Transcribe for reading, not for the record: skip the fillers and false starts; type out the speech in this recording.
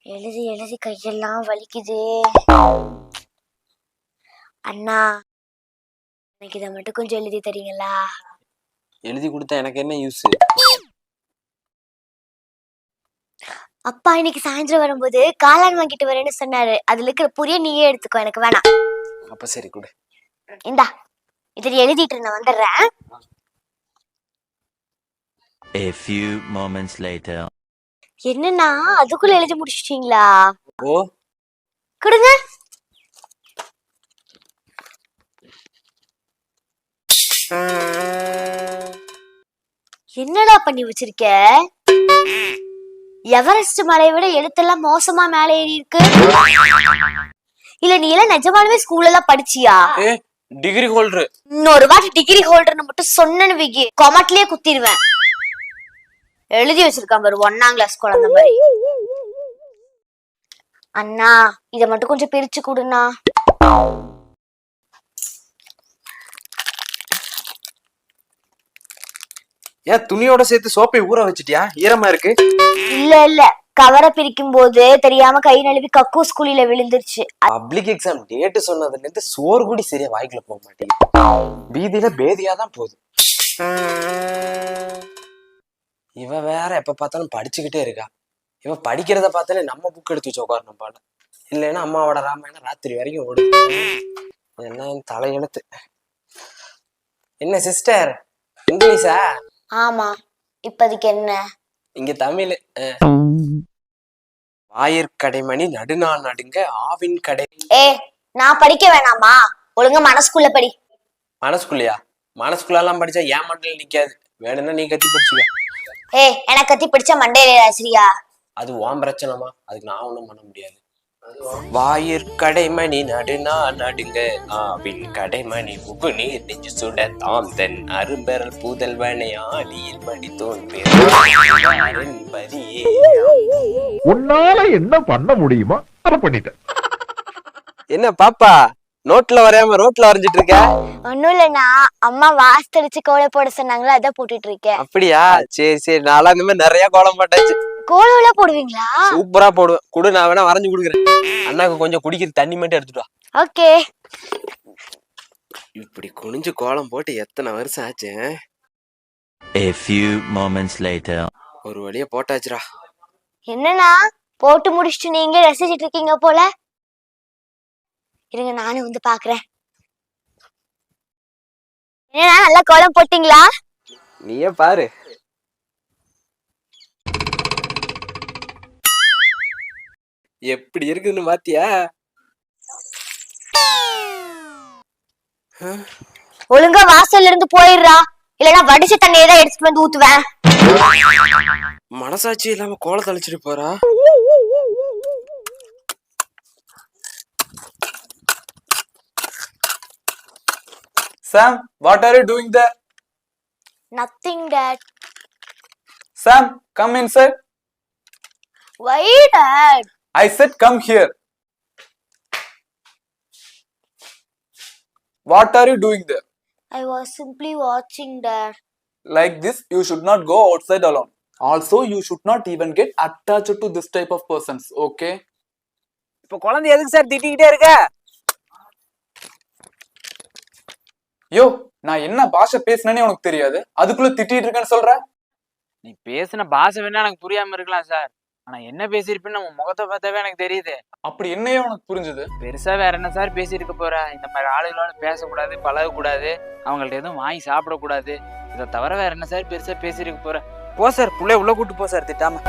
எழுதி எழுதி கையெல்லாம் வலிக்குது. அண்ணா, எனக்கு இதை மட்டும் கொஞ்சம் எழுதி தரீங்களா? எழுதி கொடுத்தா எனக்கு என்ன யூஸ்? அப்பா இன்னைக்கு சாயந்தரம் வரும்போது காளான் வாங்கிட்டு வரேன்னு சொன்னாரு. அதுல இருக்கிற புரிய நீயே எடுத்துக்கோ, எனக்கு வேணாம். அப்ப சரி கொடு. இந்தா, இதை எழுதிட்டு நான் வந்துடுறேன். A few moments later. என்னன்னா அதுக்குள்ள எழுதி முடிச்சிட்டீங்களா? ஓ, கொடுங்க. என்னடா பண்ணி வச்சிருக்க? எவரெஸ்ட் மலையை விட எழுத்தெல்லாம் மோசமா மேலே ஏறி இருக்கு. இல்ல நீ எல்லாம் நிஜமாலுமே ஸ்கூல்ல எல்லாம் படிச்சியா? Degree holder. இன்னொரு வாட்டி டிகிரி ஹோல்டர்னு மட்டும் சொன்னனு விக்கி, கொமட்லயே குத்திடுவேன். எழுதி வச்சிருக்கான் பாரு, 1ஆம் கிளாஸ் குழந்தை மாதிரி. அண்ணா, இத மட்டும் கொஞ்சம் பிரிச்சு கொடுண்ணா. ஏன் துணியோட சேர்த்து சோப்பை ஊற வச்சிட்டியா? ஈரமா இருக்கு. இல்ல கவரை பிரிக்கும் போது தெரியாம கை நழுவி கக்கூஸ் குழியில விழுந்துருச்சு. பப்ளிக் எக்ஸாம் டேட் சொன்னதுல இருந்து சோறு கூடி சரியா வாய்க்குள்ள போக மாட்டேங்குது. பீதியில பேதியாதான் போகுது. இவ வேற எப்ப பார்த்தாலும் படிச்சுக்கிட்டே இருக்கா. இவ படிக்கிறத பார்த்தாலே நம்ம புக் எடுத்து வச்சு உட்காரணும் பாட. இல்லைன்னா அம்மாவோட ராமாயணம் ராத்திரி வரைக்கும் ஓடுது. என்ன தலையெழுத்து. என்ன சிஸ்டர், இங்கிலீஷா? ஆமா, இப்போதைக்கு என்ன? இங்க தமிழ். வாயிற்கடைமணி நடுநா நடுங்க ஆவின் கடை. நான் படிக்க வேணாமா? ஒழுங்கா மனசுக்குள்ள படி. மனசுக்குள்ளையா? மனசுக்குள்ள எல்லாம் படிச்சா ஏன் மண்டையில நிக்காது. வேணும்னா நீ கத்தி படிச்சுக்க. எனக்கு கத்தி படிச்சா மண்டையில சரியா? அது உன் பிரச்சனைமா, அதுக்கு நான் ஒண்ணும் பண்ண முடியாது. வாயிற்கடைமணி நடுநா நடுங்க ஆவின் கடைமணி உப்பு நீர் நெஞ்சு சுட தாம் தன் அரும்பெறல் புதல்வனை ஆலியில் படி தோன்றி. உன்னால என்ன பண்ண முடியுமா அதை பண்ணிட்ட. என்ன பாப்பா நோட்ல வரையாம ரோட்ல வரைஞ்சிட்டு இருக்க? ஒண்ணும் இல்லைன்னா அம்மா வாஸ்தடிச்சு கோலம் போட சொன்னாங்களா, அதான் போட்டுட்டு இருக்கேன். அப்படியா? சரி சரி, நான்லாம் இந்த மாதிரி நிறைய கோலம் போட்டாச்சு. கோலம் எல்லாம் போடுவீங்களா? சூப்பரா போடுவேன். குடு, நான் வேணா வரைஞ்சு கொடுக்குறேன். அண்ணாக்கு கொஞ்சம் குடிக்கிற தண்ணி மட்டும் எடுத்துட்டு வா. ஓகே. இப்படி குனிஞ்சு கோலம் போட்டு எத்தனை வருஷம் ஆச்சு? A few moments later. ஒரு வழியா போட்டாச்சுடா. என்னன்னா போட்டு முடிச்சுட்டு நீங்க ரசிச்சிட்டு இருக்கீங்க போல. இருங்க நானும் வந்து பாக்குறேன். என்ன நல்லா கோலம் போட்டீங்களா? நீயே பாரு. எப்படி இருக்குன்னு பாத்தியா? ஒழுங்கா வாசல்ல இருந்து போயிடுறா, இல்லன்னா வடிச்ச தண்ணியை தான் எடுத்துட்டு வந்து ஊத்துவேன். மனசாட்சி இல்லாம கோலத்தை அழிச்சிட்டு போறா. Sam, what are you doing there? Nothing, Dad. Sam, come inside. Why, Dad? I said come here. What are you doing there? I was simply watching, Dad. Like this, you should not go outside alone. Also, you should not even get attached to this type of persons, okay? இப்ப குழந்தை எதுக்கு sir திட்டிக்கிட்டே இருக்க? யோ, நான் என்ன பாஷை பேசுனேன்னு உனக்கு தெரியாது, அதுக்குள்ள திட்டிட்டு இருக்கேன்னு சொல்ற? நீ பேசின பாஷை வேணா எனக்கு புரியாம இருக்கலாம் சார், ஆனா என்ன பேசியிருப்பேன்னு நம்ம முகத்தை பார்த்தாவே எனக்கு தெரியுது. அப்படி என்னையே உனக்கு புரிஞ்சுது? பெருசா வேற என்ன சார் பேசியிருக்க போற? இந்த மாதிரி ஆளுகளோட பேசக்கூடாது, பழகக்கூடாது, அவங்கள்ட்ட எதுவும் வாங்கி சாப்பிடக்கூடாது, இதை தவிர வேற என்ன சார் பெருசா பேசியிருக்க போற? போ சார், புள்ளைய உள்ள கூட்டு போ சார், திட்டாம.